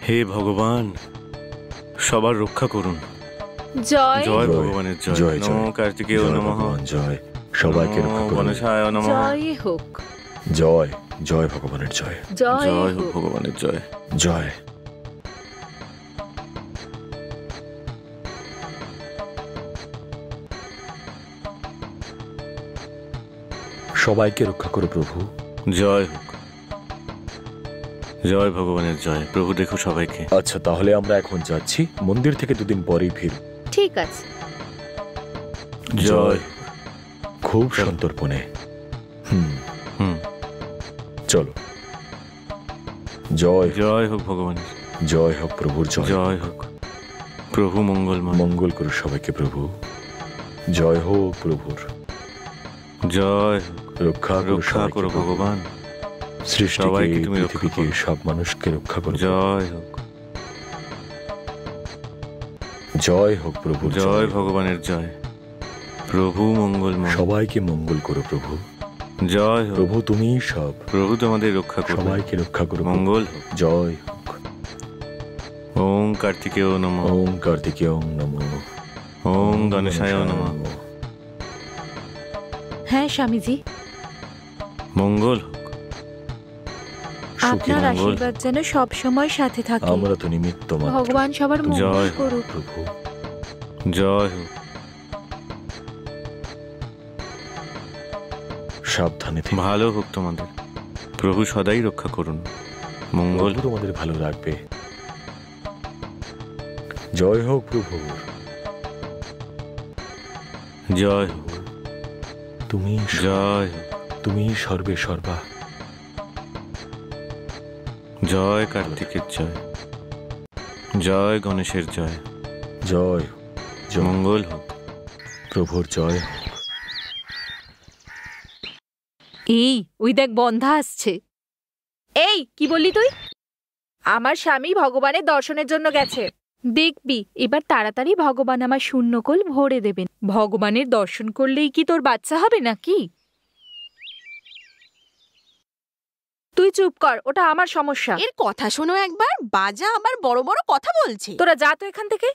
হে ভগবান, সবার রক্ষা করুন। জয় জয় ভগবানের জয়। জয় নমো কার্তিকেয় নমঃ। জয়, সবাইকে রক্ষা করুন। গণেশায় নমঃ। জয় হোক, জয় জয় ভগবানের জয়। জয় জয় হোক হোক। ভগবানের জয়। জয়। সবাইকে রক্ষা করো প্রভু। জয় হোক। জয় ভগবানের জয়। প্রভু দেখো সবাইকে। আচ্ছা, তাহলে আমরা এখন যাচ্ছি, মন্দির থেকে দুদিন পরেই ফির। ঠিক আছে। জয়। খুব সন্তর্পণে। হুম। চলো। জয় জয় হোক ভগবানের। জয় হোক প্রভুর জয়। জয় হোক। প্রভু মঙ্গলময়। মঙ্গল করো সবাইকে প্রভু। জয় হোক প্রভুর। জয় হোক। রক্ষা করো রক্ষা সবাইকে করো প্রভু। ভগবান। সৃষ্টিকে, সবাইকে তুমি রক্ষা পৃথিবীকে, করো। সব মানুষকে রক্ষা করো। জয় হোক। জয় হোক প্রভু। জয় ভগবানের জয়। প্রভু মঙ্গলময়। সবাইকে মঙ্গল করো প্রভু। জয় হোক। প্রভু তুমি সব, প্রভু তোমাদের রক্ষা করো। সবাইকে রক্ষা করো প্রভু। মঙ্গল হোক। জয় হোক। ওং কার্তিকেয় নমঃ। ওম কার্তিকেয় নমঃ। ওং গণেশায় নমঃ। হ্যাঁ স্বামীজি, মঙ্গল হোক। সুখী আপনার মঙ্গল। আশীর্বাদ যেন সব সময় সাথে থাকে। আমরা তো নিমিত্ত মাত্র ভগবান সবার মঙ্গল জয় হোক। করুক। প্রভু। জয় হোক। সাবধানে থেকো। ভালো হোক তোমাদের। প্রভু সদাই রক্ষা করুন। মঙ্গল প্রভু তোমাদের ভালো রাখবে। জয় হোক প্রভু। জয় হোক। তুমি জয় হোক। তুমি সর্বে সর্বা। জয় কার্তিকের জয়। জয় গণেশের জয়। জয় হোক। জয় মঙ্গল হোক। প্রভুর জয় হোক। এই ওই দেখ বন্ধা আসছে। এই কি বললি তুই? আমার স্বামী ভগবানের দর্শনের জন্য গেছে। দেখবি এবার তাড়াতাড়ি ভগবান আমার শূন্যকোল ভরে দেবেন। ভগবানের দর্শন করলেই কি তোর বাচ্চা হবে নাকি? তুই চুপ কর, ওটা আমার সমস্যা। এর কথা শোনো একবার, বাজা আবার বড় বড় কথা বলছে। তোরা যা তো এখান থেকে।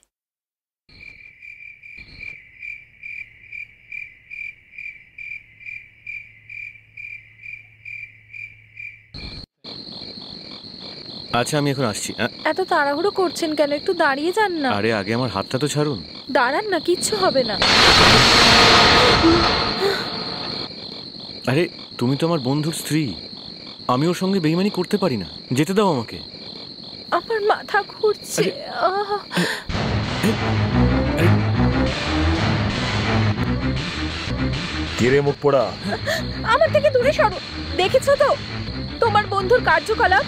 আচ্ছা, আমি এখন আসছি। এত তাড়াহুড়ো করছেন কেন? একটু দাঁড়িয়ে যান না। আরে আগে আমার হাতটা তো ছাড়ুন। দাঁড়ান না, কিচ্ছু হবে না। আরে তুমি তো আমার বন্ধুর স্ত্রী। আমি ওর সঙ্গে বেইমানি করতে পারি না। যেতে দাও আমাকে। আমার মাথা ঘুরছে। কিরে মুখ পোড়া, আমার থেকে দূরে সরো। দেখেছো তো তোমার বন্ধুর কার্যকলাপ?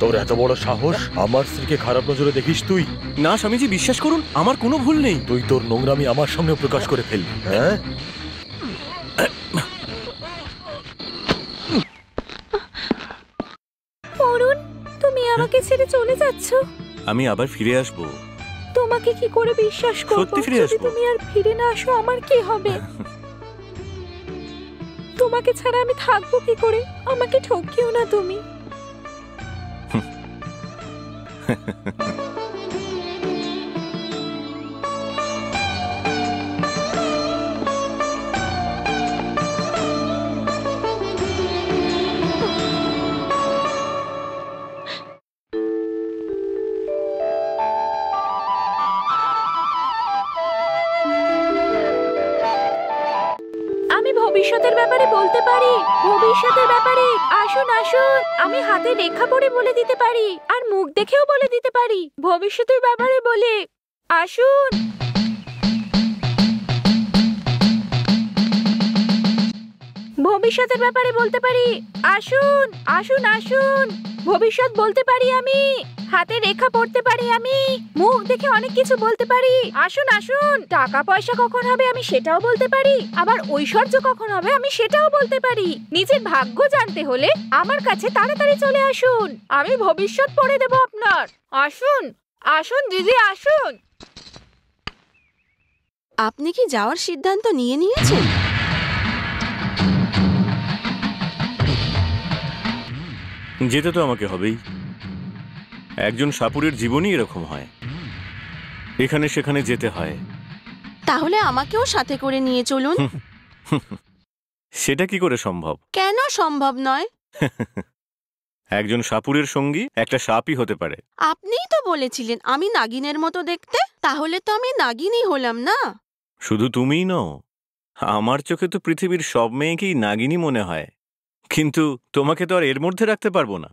তোর এত বড় সাহস, আমার স্ত্রীকে খারাপ নজরে দেখিস তুই? না স্বামীজি, বিশ্বাস করুন, আমার কোনো ভুল নেই। তুই তোর নোংরামি আমার সামনে প্রকাশ করে ফেলবি, হ্যাঁ? অরুণ, তুমি আমাকে ছেড়ে চলে যাচ্ছ? আমি আবার ফিরে আসবো। তোমাকে কি করে বিশ্বাস করব? সত্যি ফিরে যদি আসবো। তুমি আর ফিরে না আসো আমার কি হবে? তোমাকে ছাড়া আমি থাকবো কি করে? আমাকে ঠকিও না তুমি। আমি ভবিষ্যতের ব্যাপারে বলতে পারি। ভবিষ্যতের ব্যাপারে আসুন আসুন, আমি হাতে রেখা পড়ে বলে দিতে পারি, আর মুখ দেখেও বলে দিতে পারি। ভবিষ্যতের ব্যাপারে বলে আসুন। ভবিষ্যতের ব্যাপারে বলতে পারি। আসুন আসুন আসুন, ভবিষ্যৎ বলতে পারি আমি, হাতে রেখা পড়তে পারি আমি, মুখ দেখে অনেক কিছু বলতে পারি। আসুন আসুন, টাকা পয়সা কখন হবে আমি সেটাও বলতে পারি, আবার ঐশ্বর্য কখন হবে আমি সেটাও বলতে পারি। নিজের ভাগ্য জানতে হলে আমার কাছে তাড়াতাড়ি চলে আসুন, আমি ভবিষ্যৎ পড়ে দেব আপনার। আসুন আসুন দিদি আসুন। আপনি কি যাওয়ার সিদ্ধান্ত নিয়ে নিয়েছেন? যেতে তো আমাকে হবেই। একজন সাপুরের জীবনই এরকম হয়, এখানে সেখানে যেতে হয়। তাহলে আমাকেও সাথে করে নিয়ে চলুন। সেটা কি করে সম্ভব? কেন সম্ভব নয়? একজন সাপুরের সঙ্গী একটা সাপই হতে পারে। আপনিই তো বলেছিলেন আমি নাগিনের মতো দেখতে, তাহলে তো আমি নাগিনই হলাম না? শুধু তুমিই নও, আমার চোখে তো পৃথিবীর সব মেয়েকেই নাগিনী মনে হয়, কিন্তু তোমাকে তো আর এর মধ্যে রাখতে পারবো না।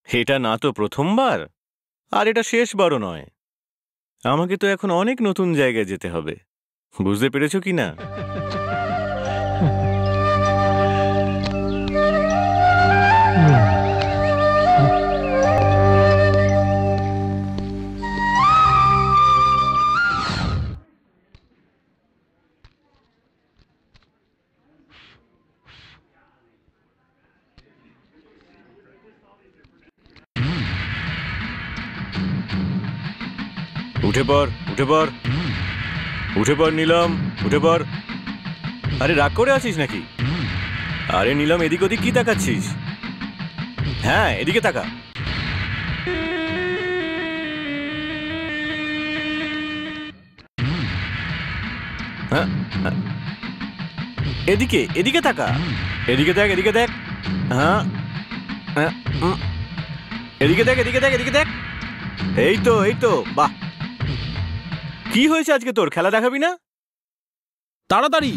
এটা না তো প্রথমবার, আর এটা শেষবারও নয়। আমাকে তো এখন অনেক নতুন জায়গায় যেতে হবে, বুঝতে পেরেছো কি না? উঠে পড়, উঠে পড়, উঠে পড় নিলাম, উঠে পড়। আরে রাগ করে আছিস নাকি? আরে নিলাম, এদিক ওদিক কি তাকাচ্ছিস? হ্যাঁ, এদিকে তাকা। হ্যাঁ, এদিকে এদিকে তাকা, এদিকে দেখ, এদিকে দেখ। হ্যাঁ, এদিকে দেখ, এদিকে দেখ, এদিকে দেখ। এই তো, এই তো, বাহ। কি হয়েছে আজকে তোর? খেলা দেখাবি না? তাড়াতাড়ি।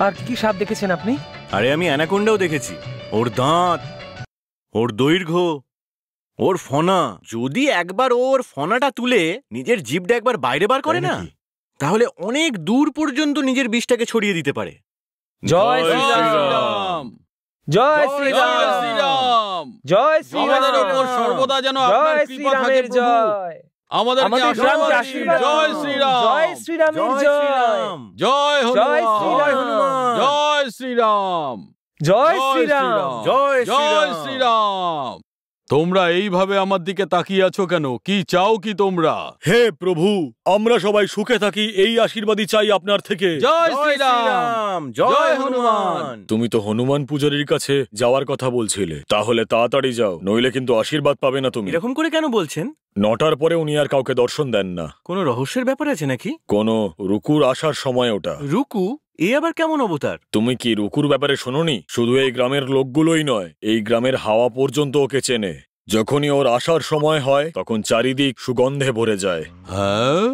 আর কি সাপ দেখেছেন আপনি? আরে আমি অ্যানাকোন্ডাও দেখেছি। ওর দাঁত, ওর দৈর্ঘ্য, ওর ফনা। যদি একবার ওর ফনাটা তুলে নিজের জিভটা একবার বাইরে বার করে না, তাহলে অনেক দূর পর্যন্ত নিজের বিষটাকে ছড়িয়ে দিতে পারে। জয় শ্রীরাম, জয় শ্রীরাম, জয় শ্রীরাম। আমাদের উপর সর্বদা যেন আপনার কৃপা থাকে প্রভু। আমাদেরকে আশীর্বাদ দিন। জয় শ্রীরাম, জয় শ্রীরামের জয়, জয় জয় হনুমান, জয় শ্রীরাম, জয় শ্রীরাম, জয় জয় শ্রীরাম। তোমরা এইভাবে আমার দিকে তাকিয়ে আছো কেন? কি চাও কি তোমরা? হে প্রভু, আমরা সবাই সুখে থাকি, এই আশীর্বাদই চাই আপনার থেকে। জয় শ্রীরাম, জয় হনুমান। তুমি তো হনুমান পূজারীর কাছে যাওয়ার কথা বলছিলে, তাহলে তাড়াতাড়ি যাও, নইলে কিন্তু আশীর্বাদ পাবে না তুমি। এরকম করে কেন বলছেন? 9টার পরে উনি আর কাউকে দর্শন দেন না। কোনো রহস্যের ব্যাপার আছে নাকি? কোনো রুকুর আসার সময় ওটা। রুকু? এ আবার কেমন অবতার? তুমি কি রুকুর ব্যাপারে শোনোনি? শুধু এই গ্রামের লোকগুলোই নয়, এই গ্রামের হাওয়া পর্যন্ত ওকে চেনে। যখনই ওর আসার সময় হয় তখন চারিদিক সুগন্ধে ভরে যায়। হ্যাঁ,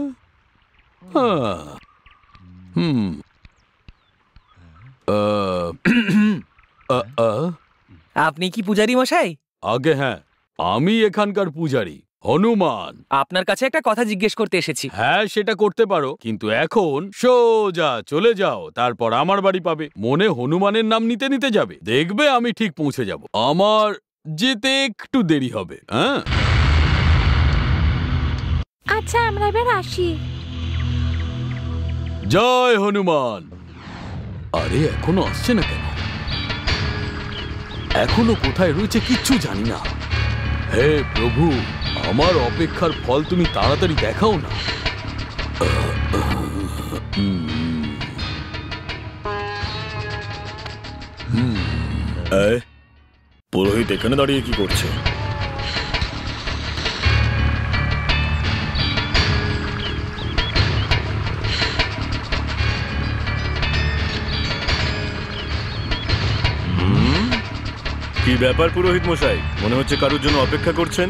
আপনি কি পূজারি মশাই? আগে হ্যাঁ, আমি এখানকার পূজারি হনুমান। আপনার কাছে একটা কথা জিজ্ঞেস করতে এসেছি। হ্যাঁ, সেটা করতে পারো, কিন্তু এখন সোজা চলে যাও, তারপর আমার বাড়ি পাবে। মনে হনুমানের নাম নিতে নিতে যাবে, দেখবে আমি ঠিক পৌঁছে যাব। আমার যেতে একটু দেরি হবে। হ্যাঁ, আচ্ছা, আমরা এবার আসি। জয় হনুমান। আরে এখনো আসছে না কেন? এখনো কোথায় রয়েছে কিচ্ছু জানি না। হে প্রভু, আমার অপেক্ষার ফল তুমি তাড়াতাড়ি দেখাও না। পুরোহিত এখানে দাঁড়িয়ে কি করছে? ব্যাপার পুরোহিত মশাই, মনে হচ্ছে কারোর জন্য অপেক্ষা করছেন।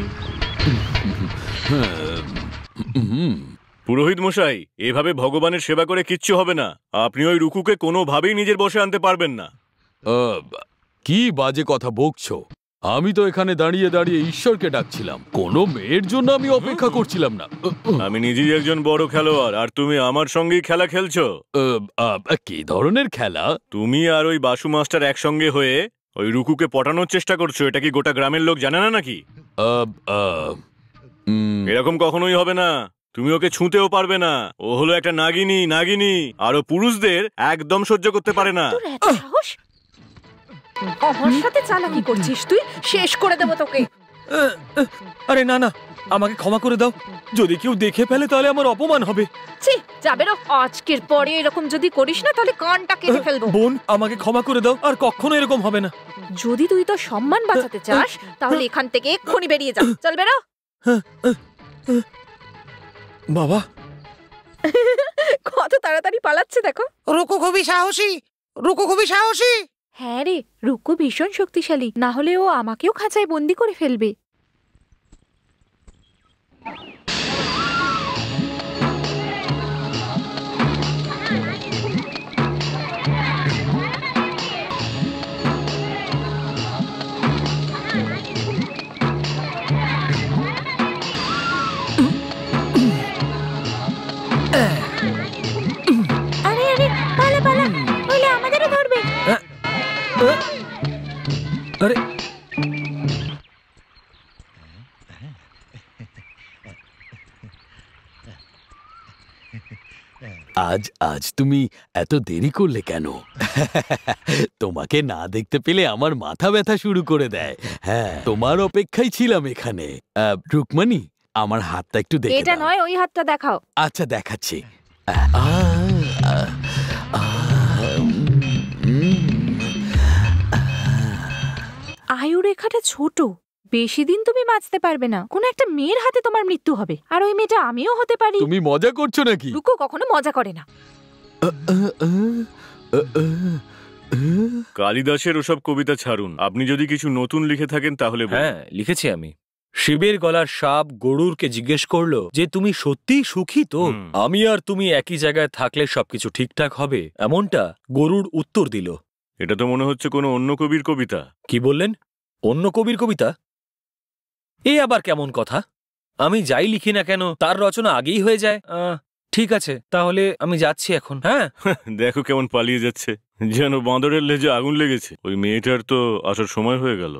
পুরোহিত মশাই, এভাবে ভগবানের সেবা করে কিচ্ছু হবে না। আপনি ওই রুকুকে কোনোভাবেই নিজের বশে আনতে পারবেন না। কি বাজে কথা বকছো? আমি তো এখানে দাঁড়িয়ে দাঁড়িয়ে ঈশ্বরকে ডাকছিলাম, কোনো মেয়ের জন্য আমি অপেক্ষা করছিলাম না। আমি নিজেই একজন বড় খেলোয়াড়, আর তুমি আমার সঙ্গেই খেলা খেলছো। কি ধরনের খেলা? তুমি আর ওই বাসু মাস্টার একসঙ্গে হয়ে ওই রুকুকে পটানোর চেষ্টা করছো। এটা কি গোটা গ্রামের লোক জানে না নাকি? এরকম কখনোই হবে না। তুমি ওকে ছুঁতেও পারবে না। ও হলো একটা নাগিনী, নাগিনী, আর ও পুরুষদের একদম সহ্য করতে পারে না। তোর এত সাহস! আমার সাথে চালাকি করছিস তুই? শেষ করে দেবো তোকে। আরে না না, আমাকে ক্ষমা করে দাও। যদি কেউ দেখে ফেলে তাহলে আমার অপমান হবে। ছি, যাবে না। আজকের পরে এরকম যদি করিস না তাহলে কানটা কেটে ফেলবো। বোন, আমাকে ক্ষমা করে দাও, আর কখনো এরকম হবে না। যদি তুই তোর সম্মান বাঁচাতে চাস তাহলে এখান থেকে এক্ষুনি বেরিয়ে যা। চল বেরো। বাবা, কত তাড়াতাড়ি পালাচ্ছে দেখো। রুকু খুবই সাহসী, রুকু খুবই সাহসী। হ্যাঁ রে, রুকু ভীষণ শক্তিশালী, না হলে ও আমাকেও খাঁচায় বন্দি করে ফেলবে। আরে আরে, পালা পালা, নইলে আমাদেরও ধরবে। আরে আজ তুমি এত দেরি করলে কেন? তোমাকে না দেখতে পেলে আমার মাথা ব্যথা শুরু করে দেয়। হ্যাঁ, তোমার অপেক্ষায় ছিলাম এখানে। রুকমণি, আমার হাতটা একটু দেখে এটা দাও। নয়, ওই হাতটা দেখাও। আচ্ছা, দেখাচ্ছি। আয়ু রেখাটা ছোট, বেশি দিন তুমি বাঁচতে পারবে না। কোন একটা মেয়ের হাতে তোমার মৃত্যু হবে, আর ওই মেয়েটা আমিও হতে পারি। তুমি মজা করছো নাকি? রুকু কখনো মজা করে না। কালিদাসের ওসব কবিতা ছাড়ুন। আপনি যদি কিছু নতুন লিখে থাকেন তাহলে বলুন। হ্যাঁ, লিখেছি আমি। শিবের গলার সাপ গরুরকে জিজ্ঞেস করলো যে তুমি সত্যিই সুখী তো? আমি আর তুমি একই জায়গায় থাকলে সবকিছু ঠিকঠাক হবে, এমনটা গরুর উত্তর দিল। এটা তো মনে হচ্ছে কোনো অন্য কবির কবিতা। কি বললেন? অন্য কবির কবিতা? এ আবার কেমন কথা? আমি যাই লিখি না কেন তার রচনা আগেই হয়ে যায়। ঠিক আছে, তাহলে আমি যাচ্ছি এখন। হ্যাঁ, দেখো কেমন পালিয়ে যাচ্ছে, যেন বাঁদরের লেজে আগুন লেগেছে। ওই মেয়েটার তো আসার সময় হয়ে গেল।